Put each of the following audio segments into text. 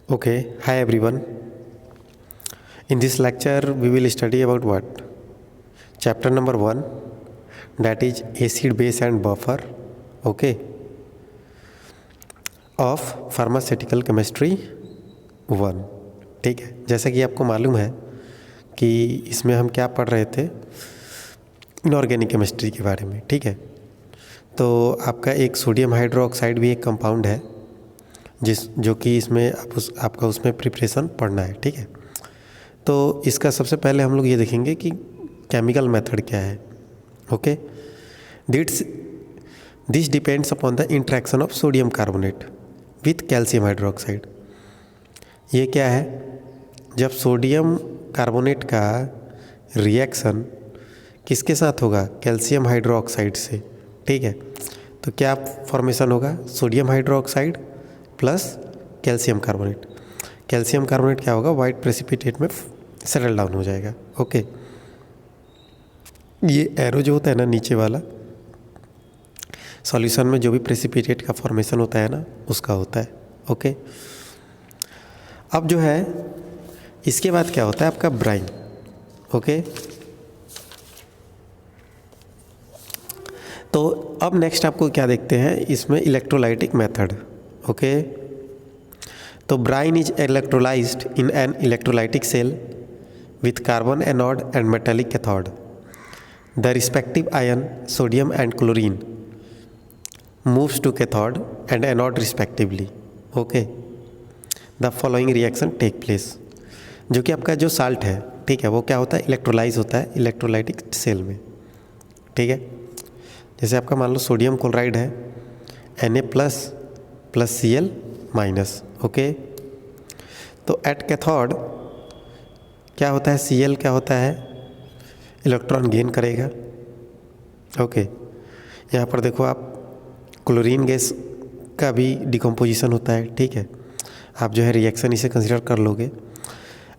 Okay, hi everyone. In this lecture, we will study about what? Chapter number 1, that is acid, base, and buffer. Okay, of pharmaceutical chemistry 1. ठीक है, जैसा कि आपको मालूम है कि इसमें हम क्या पढ़ रहे थे, इनऑर्गेनिक केमिस्ट्री के बारे में. ठीक है, तो आपका एक सोडियम हाइड्रोक्साइड भी एक कंपाउंड है जो कि इसमें आपका उसमें प्रिपरेशन पढ़ना है. ठीक है, तो इसका सबसे पहले हम लोग ये देखेंगे कि केमिकल मेथड क्या है. Okay, this depends upon the interaction of sodium carbonate with calcium hydroxide. ये क्या है? जब सोडियम कार्बोनेट का रिएक्शन किसके साथ होगा? कैल्शियम हाइड्रोक्साइड से. ठीक है, तो क्या फॉर्मेशन होगा? Sodium hydroxide plus calcium carbonate. Calcium carbonate क्या होगा? वाइट प्रेसिपिटेट में सेटल डाउन हो जाएगा. ओके, ये एरो जो होता है ना नीचे वाला, सॉल्यूशन में जो भी प्रेसिपिटेट का फॉर्मेशन होता है ना, उसका होता है. ओके, अब जो है इसके बाद क्या होता है आपका? ब्राइन. ओके, तो अब नेक्स्ट आपको क्या देखते हैं इसमें? Electrolytic method. ओके, तो brine is electrolysed in an electrolytic cell with carbon anode and metallic cathode. The respective ion, sodium and chlorine, moves to cathode and anode respectively. Okay, the following reaction take place. जो कि आपका जो salt है, ठीक है, वो क्या होता है? इलेक्ट्रोलाइज होता है इलेक्ट्रोलाइटिक सेल में. ठीक है, जैसे आपका मान लो सोडियम क्लोराइड है, Na plus plus Cl minus. Okay, तो एट कैथोड क्या होता है? Cl क्या होता है? इलेक्ट्रॉन गेन करेगा. ओके, यहाँ पर देखो आप, क्लोरीन गैस का भी डिकम्पोजिशन होता है. ठीक है, आप जो है रिएक्शन इसे कंसिडर कर लोगे.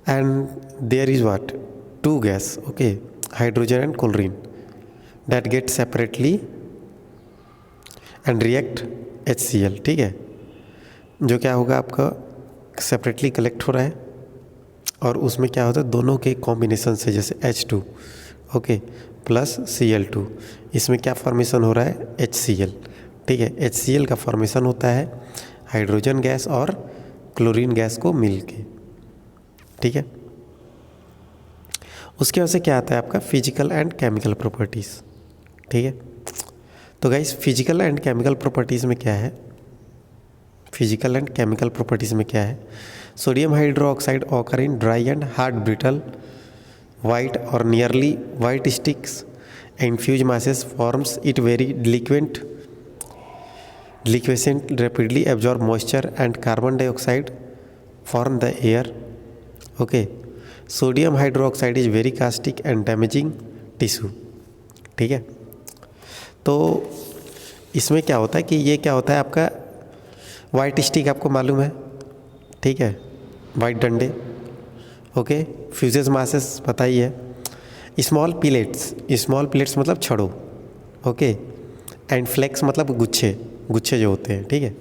And there is what? Two gas. Okay, hydrogen and chlorine that get separately and react HCl. ठीक है, जो क्या होगा आपका? सेपरेटली कलेक्ट हो रहा है और उसमें क्या होता है? दोनों के कॉम्बिनेशन से, जैसे H2 ओके प्लस Cl2, इसमें क्या फॉर्मेशन हो रहा है? HCl. ठीक है, HCl का फॉर्मेशन होता है हाइड्रोजन गैस और क्लोरीन गैस को मिल के. ठीक है, उसके वजह से क्या आता है आपका? Physical and chemical properties. ठीक है, तो guys physical and chemical properties में क्या है? फिजिकल एंड केमिकल प्रॉपर्टीज़ में क्या है? Sodium hydroxide occur in dry and hard brittle white or nearly white sticks and fused masses forms it very liquescent rapidly absorb moisture and carbon dioxide from the air. Okay, sodium hydroxide is very caustic and damaging tissue. ठीक है, तो इसमें क्या होता है कि ये क्या होता है आपका? वाइट स्टिक आपको मालूम है, ठीक है, वाइट डंडे. ओके, फ्यूजेस मासेस पता ही है. स्मॉल प्लेट्स मतलब छड़ो. ओके, एंड फ्लेक्स मतलब गुच्छे जो होते हैं. ठीक है,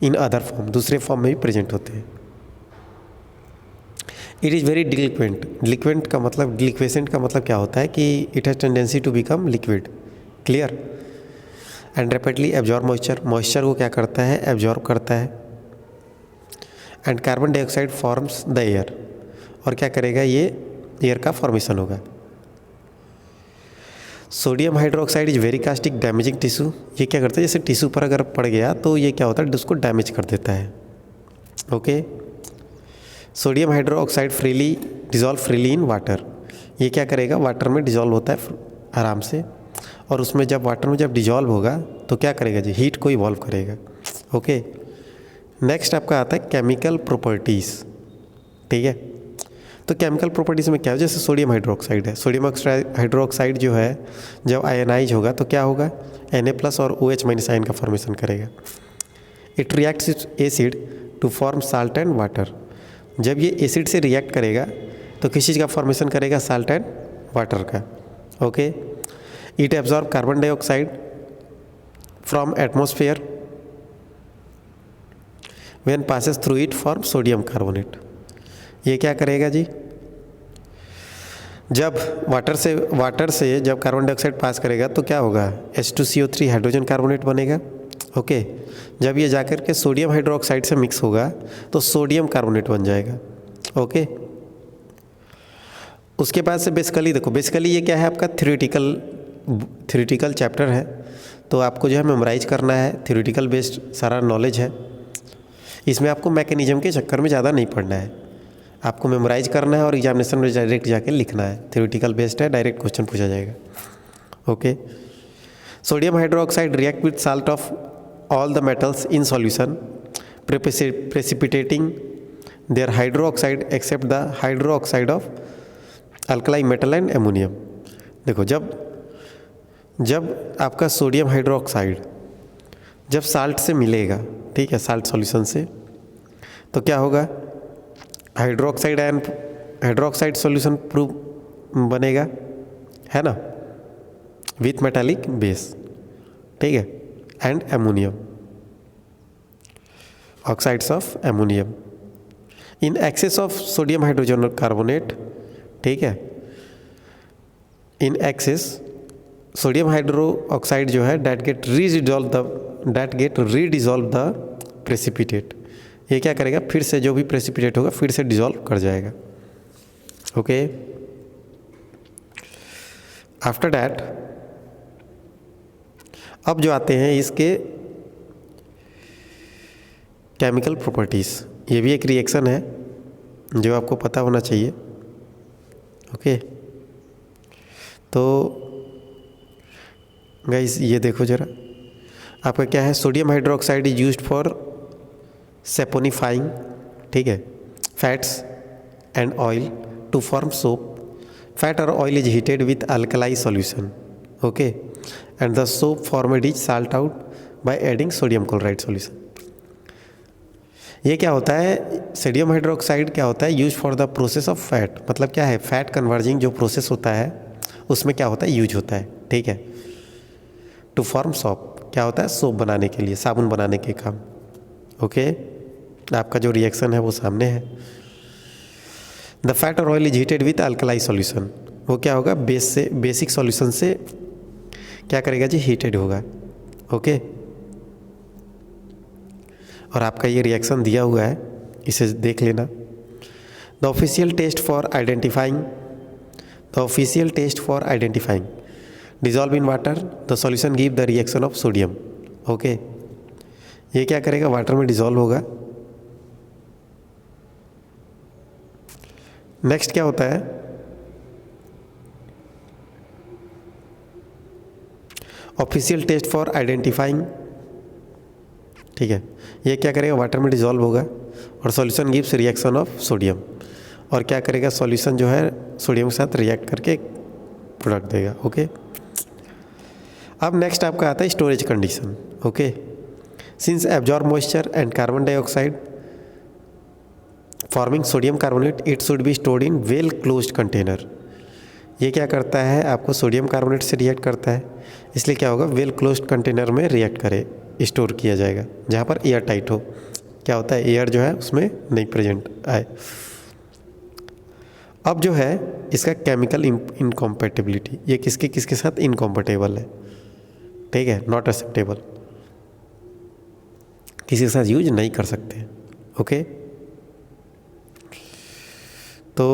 इन अदर फॉर्म, दूसरे फॉर्म में भी प्रेजेंट होते हैं. इट इज़ वेरी डिलिक्वेंट का मतलब, डिलिक्वेसेंट का मतलब क्या होता है कि it has tendency to become liquid. Clear? And rapidly absorb moisture को क्या करता है? एब्जॉर्ब करता है. And carbon dioxide forms the air, और क्या करेगा? ये एयर का फॉर्मेशन होगा. Sodium hydroxide is very caustic damaging tissue. ये क्या करता है? जैसे टिश्यू पर अगर पड़ गया तो ये क्या होता है? उसको डैमेज कर देता है. Okay, sodium hydroxide dissolve freely in water. ये क्या करेगा? वाटर में डिजॉल्व होता है आराम से, और उसमें जब वाटर में जब डिजॉल्व होगा तो क्या करेगा जी? हीट को इवॉल्व करेगा. ओके, नेक्स्ट आपका आता है केमिकल प्रॉपर्टीज़. ठीक है, तो केमिकल प्रॉपर्टीज़ में क्या है? जैसे सोडियम हाइड्रोक्साइड है, सोडियम हाइड्रोक्साइड जो है जब आयनाइज होगा तो क्या होगा? Na प्लस और OH माइनस आयन का फॉर्मेशन करेगा. It reacts with acid to form salt and water. जब ये एसिड से रिएक्ट करेगा तो किस चीज़ का फॉर्मेशन करेगा? साल्ट एंड वाटर का. Okay, it absorb carbon dioxide from atmosphere when passes through it form sodium carbonate. ये क्या करेगा जी, जब वाटर से जब कार्बन डाइऑक्साइड पास करेगा तो क्या होगा, H2CO3 हाइड्रोजन कार्बोनेट बनेगा। ओके, जब ये जाकर के सोडियम हाइड्रोक्साइड से मिक्स होगा तो सोडियम कार्बोनेट बन जाएगा। ओके, उसके बाद से बेसिकली ये क्या है आपका थ्योरेटिकल चैप्टर है, तो आपको जो है मेमोराइज करना है, थ्योरेटिकल बेस्ड सारा नॉलेज है। इसमें आपको मैकेनिज्म के चक्कर में ज़्यादा नहीं पढ़ना है, आपको मेमोराइज करना है और एग्जामिनेशन में डायरेक्ट जाके लिखना है। थ्योरेटिकल बेस्ड है, डायरेक्ट क्वेश्चन पूछा जाएगा। Okay, sodium hydroxide react with salt of all the metals in solution precipitating their hydroxide except the hydroxide of alkali metal and ammonium. देखो, जब आपका सोडियम हाइड्रोक्साइड जब साल्ट से मिलेगा, ठीक है, साल्ट सॉल्यूशन से, तो क्या होगा, हाइड्रोक्साइड सॉल्यूशन प्रूव बनेगा, है ना, विथ मेटालिक बेस, ठीक है, and ammonium, oxides of ammonium in excess of sodium hydrogen carbonate, ठीक है, in excess sodium hydro oxide जो है डेट गेट रीडिजॉल्व द प्रेसिपिटेट। ये क्या करेगा, फिर से जो भी प्रेसिपिटेट होगा फिर से डिजॉल्व कर जाएगा। ओके, आफ्टर दैट अब जो आते हैं इसके केमिकल प्रॉपर्टीज़, ये भी एक रिएक्शन है जो आपको पता होना चाहिए। ओके, तो गाइस ये देखो जरा, आपका क्या है, sodium hydroxide is used for saponifying, ठीक है, fats and oil to form soap. Fat और oil is heated with alkali solution, okay, and the soap formed is salt out by adding sodium chloride solution. ये क्या होता है, sodium hydroxide क्या होता है, use for the process of fat, मतलब क्या है, फैट कन्वर्जिंग जो प्रोसेस होता है उसमें क्या होता है, यूज होता है, ठीक है, टू फॉर्म सोप, क्या होता है, सोप बनाने के लिए, साबुन बनाने के काम। ओके, आपका जो रिएक्शन है वो सामने है। द फैट और oil is heated with alkali solution, वो क्या होगा, बेसिक सॉल्यूशन से क्या करेगा जी, हीटेड होगा। ओके, और आपका ये रिएक्शन दिया हुआ है, इसे देख लेना। The official test for identifying dissolve in water the solution give the reaction of sodium. Okay, ये क्या करेगा, वाटर में डिजॉल्व होगा। नेक्स्ट क्या होता है, ऑफिशियल टेस्ट फॉर आइडेंटिफाइंग, ठीक है, ये क्या करेगा, वाटर में डिजॉल्व होगा और solution gives reaction of sodium, और क्या करेगा, सॉल्यूशन जो है सोडियम के साथ रिएक्ट करके प्रोडक्ट देगा। ओके, अब नेक्स्ट आपका आता है storage condition. Okay, since absorb moisture and carbon dioxide forming sodium carbonate it should be stored in well closed container. ये क्या करता है, आपको सोडियम कार्बोनेट से रिएक्ट करता है, इसलिए क्या होगा, वेल क्लोज्ड कंटेनर में रिएक्ट करे, स्टोर किया जाएगा, जहाँ पर एयर टाइट हो। क्या होता है, एयर जो है उसमें नहीं प्रेजेंट आए। अब जो है इसका केमिकल इनकॉम्पेटिबिलिटी, ये किसके किसके साथ इनकॉम्पेटेबल है, ठीक है, नॉट एक्सेप्टेबल, किसी के साथ यूज नहीं कर सकते। ओके, तो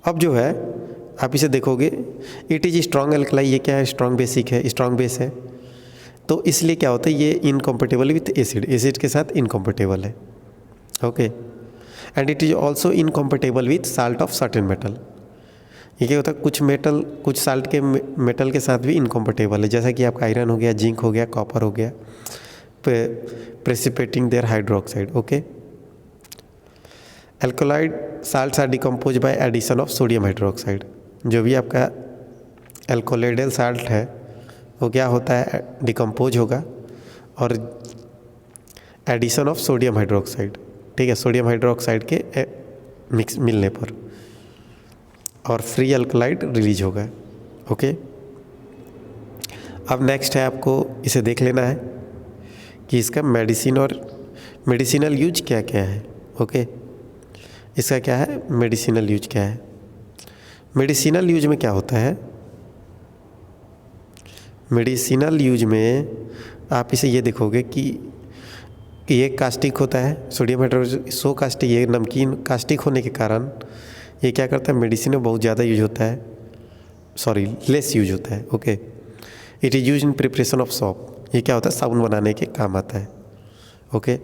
अब जो है आप इसे देखोगे, इट इज स्ट्रॉन्ग एल्कलाई, ये क्या है, स्ट्रॉन्ग बेसिक है, स्ट्रॉन्ग बेस है, तो इसलिए क्या होता है, ये इनकॉम्पेटेबल विथ एसिड के साथ इनकॉम्पेटेबल है। Okay, and it is also incompatible with salt of certain metal. ये क्या होता है, कुछ मेटल, कुछ साल्ट के मेटल के साथ भी इनकॉम्पेटेबल है, जैसा कि आपका आयरन हो गया, जिंक हो गया, कॉपर हो गया, precipitating their hydroxide. Okay, alkaloid salts are decompose by addition of sodium hydroxide. जो भी आपका एल्कोलाइडल साल्ट है वो क्या होता है, डिकम्पोज होगा और एडिशन ऑफ सोडियम हाइड्रोक्साइड, ठीक है, सोडियम हाइड्रोक्साइड के मिक्स मिलने पर, और फ्री अल्कलाइड रिलीज होगा। ओके, अब नेक्स्ट है, आपको इसे देख लेना है कि इसका मेडिसिन और मेडिसिनल यूज क्या क्या है। ओके, इसका क्या है, मेडिसिनल यूज क्या है। मेडिसिनल यूज में क्या होता है, मेडिसिनल यूज में आप इसे ये देखोगे कि ये कास्टिक होता है, सोडियम हाइड्रोक्साइड सो कास्टिक, ये नमकीन कास्टिक होने के कारण ये क्या करता है, मेडिसिन में बहुत ज़्यादा यूज होता है, सॉरी लेस यूज होता है। Okay, it is use in preparation of shop, ये क्या होता है, साबुन बनाने के काम आता है। ओके,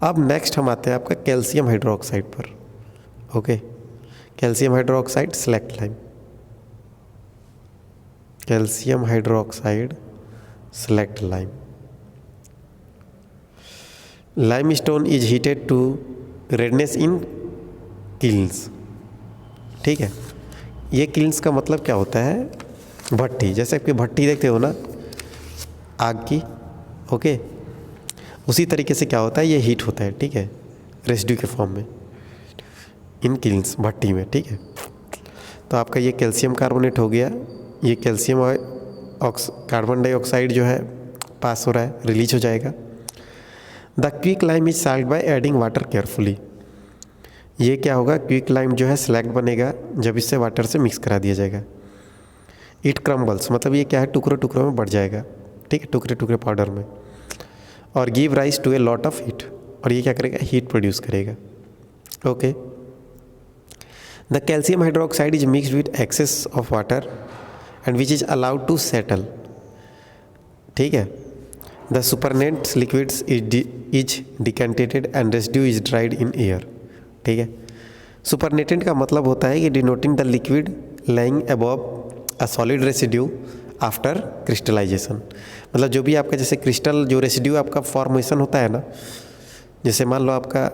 अब नेक्स्ट हम आते हैं आपका कैल्शियम हाइड्रोक्साइड पर। Okay, calcium hydroxide slaked lime, calcium hydroxide slaked lime. Limestone is heated to redness in kilns. ठीक है, ये किल्न्स का मतलब क्या होता है, भट्टी, जैसे आपकी भट्टी देखते हो ना आग की। ओके, उसी तरीके से क्या होता है, ये हीट होता है। ठीक है, रेसिड्यू के फॉर्म में इन किल्न्स, भट्टी में। ठीक है, तो आपका ये कैल्शियम कार्बोनेट हो गया, ये कैल्शियम कार्बन डाइऑक्साइड जो है पास हो रहा है, रिलीज हो जाएगा। The quick lime is solved by adding water carefully. ये क्या होगा, क्विक लाइम जो है स्लैग बनेगा जब इससे वाटर से मिक्स करा दिया जाएगा। इट क्रम्बल्स, मतलब ये क्या है, टुकड़ों टुकड़ों में बढ़ जाएगा। ठीक है, टुकड़े टुकड़े पाउडर में, और give rise to a lot of heat, और ये क्या करेगा, हीट प्रोड्यूस करेगा। Okay, the calcium hydroxide is mixed with excess of water and which is allowed to settle. ठीक है, the supernatant liquids is decanted and residue is dried in air. ठीक है, supernatant का मतलब होता है कि denoting the liquid lying above a solid residue after crystallization. मतलब जो भी आपका जैसे क्रिस्टल जो रेसिड्यू आपका फॉर्मेशन होता है ना, जैसे मान लो आपका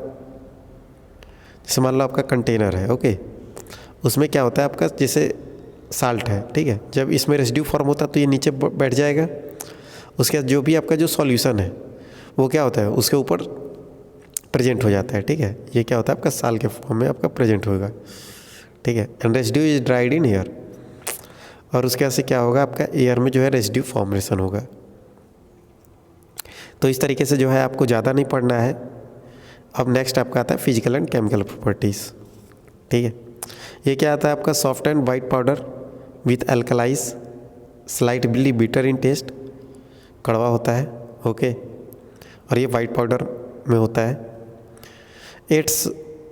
कंटेनर है। ओके, उसमें क्या होता है आपका, जैसे साल्ट है। ठीक है, जब इसमें रेसिड्यू फॉर्म होता है तो ये नीचे बैठ जाएगा, उसके बाद जो भी आपका जो सॉल्यूशन है वो क्या होता है, उसके ऊपर प्रेजेंट हो जाता है। ठीक है, ये क्या होता है, आपका साल के फॉर्म में आपका प्रेजेंट होगा। ठीक है, and residue is dried in air, और उसके बाद से क्या होगा, आपका एयर में जो है रेसिड्यू फॉर्मेशन होगा। तो इस तरीके से जो है आपको ज़्यादा नहीं पढ़ना है। अब नेक्स्ट आपका आता है फिजिकल एंड केमिकल प्रॉपर्टीज़। ठीक है, ये क्या आता है आपका, soft and white powder with alkalise, slightly bitter in taste, कड़वा होता है। ओके, और ये वाइट पाउडर में होता है।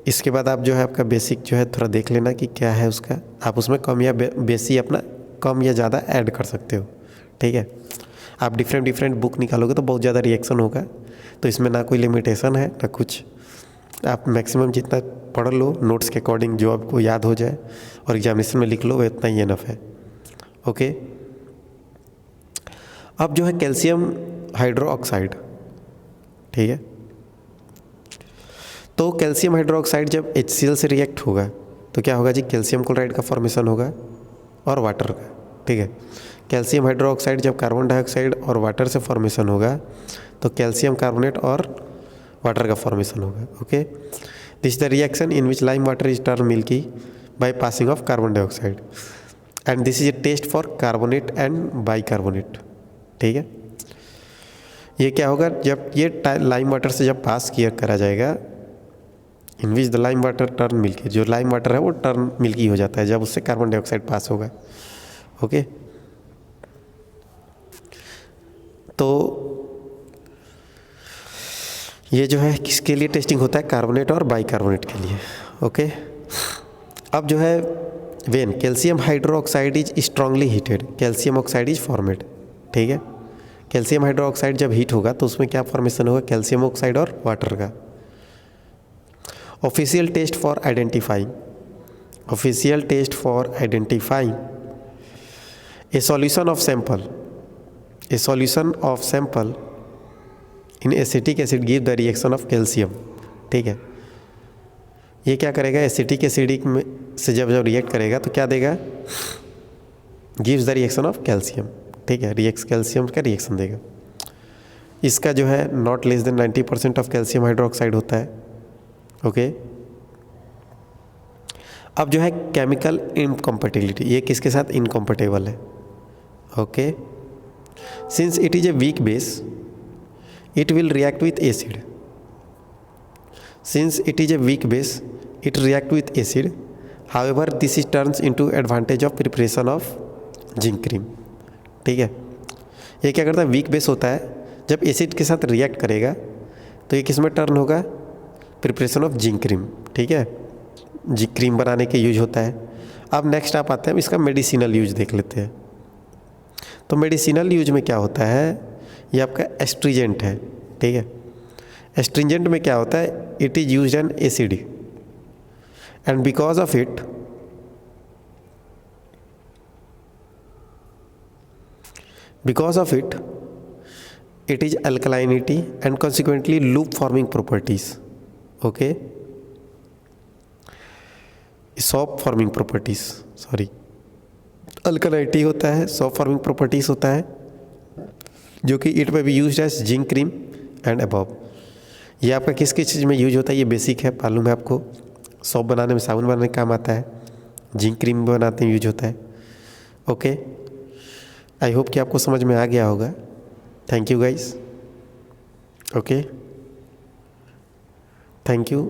इसके बाद आप जो है आपका बेसिक जो है थोड़ा देख लेना कि क्या है उसका, आप उसमें कम या बेसी अपना कम या ज़्यादा ऐड कर सकते हो। ठीक है, आप डिफरेंट बुक निकालोगे तो बहुत ज़्यादा रिएक्शन होगा, तो इसमें ना कोई लिमिटेशन है ना कुछ, आप मैक्सिमम जितना पढ़ लो नोट्स के अकॉर्डिंग, जो आपको याद हो जाए और एग्जामिनेशन में लिख लो, इतना ही इनफ है। ओके, अब जो है कैल्शियम हाइड्रोक्साइड। ठीक है, तो कैल्शियम हाइड्रोक्साइड जब HCl से रिएक्ट होगा तो क्या होगा जी, कैल्शियम क्लोराइड का फॉर्मेशन होगा और वाटर का। ठीक है, कैल्शियम हाइड्रोक्साइड जब कार्बन डाइऑक्साइड और वाटर से फॉर्मेशन होगा तो कैल्शियम कार्बोनेट और वाटर का फॉर्मेशन होगा। Okay, this the reaction in which lime water is turn milky by passing of carbon dioxide, and this is a test for carbonate and bicarbonate. ठीक है, ये क्या होगा, जब ये लाइम वाटर से जब पास किया करा जाएगा, in which the lime water turn milky, जो लाइम वाटर है वो टर्न मिल्की हो जाता है जब उससे कार्बन डाइऑक्साइड पास होगा। ओके, तो ये जो है किसके लिए टेस्टिंग होता है, कार्बोनेट और बाइकार्बोनेट के लिए। ओके, अब जो है when calcium hydroxide is strongly heated, calcium oxide is formed. ठीक है, कैल्शियम हाइड्रोक्साइड जब हीट होगा तो उसमें क्या फॉर्मेशन होगा, कैल्शियम ऑक्साइड और वाटर का। Official test for identifying, official test for identifying a solution of sample, a solution of sample in acetic acid give the reaction of calcium. ठीक है, ये क्या करेगा, एसिटिक एसिडिक में से जब रिएक्ट करेगा तो क्या देगा, gives the reaction of calcium. ठीक है, कैल्शियम का रिएक्शन देगा। इसका जो है not less than 90% of calcium hydroxide होता है। ओके, अब जो है केमिकल इनकम्पेटिबिलिटी, ये किसके साथ इनकम्पेटेबल है। Okay, since it is a weak base it will react with acid. Since it is a weak base, it react with acid. However, this is turns into advantage of preparation of zinc cream. ठीक है, ये क्या करता है, weak base होता है, जब acid के साथ रिएक्ट करेगा तो ये किस में टर्न होगा, प्रिपरेशन ऑफ जिंक क्रीम। ठीक है, जिंक क्रीम बनाने के यूज होता है। अब नेक्स्ट आप आते हैं, इसका मेडिसिनल यूज देख लेते हैं। तो मेडिसिनल यूज में क्या होता है, ये आपका एस्ट्रीजेंट है। ठीक है, एस्ट्रिंजेंट में क्या होता है, it is used N acid and because of it it is alkalinity and consequently loop forming properties. Okay, soap forming properties, sorry, alkalinity होता है, soap forming properties होता है, जो कि इट में भी use as zinc cream and above. ये आपका किस किस चीज़ में यूज होता है, ये बेसिक है, मालूम है आपको। सोप बनाने में, साबुन बनाने में काम आता है, जिंक क्रीम बनाते में यूज होता है। ओके, आई होप कि आपको समझ में आ गया होगा। Thank you guys. Okay, thank you.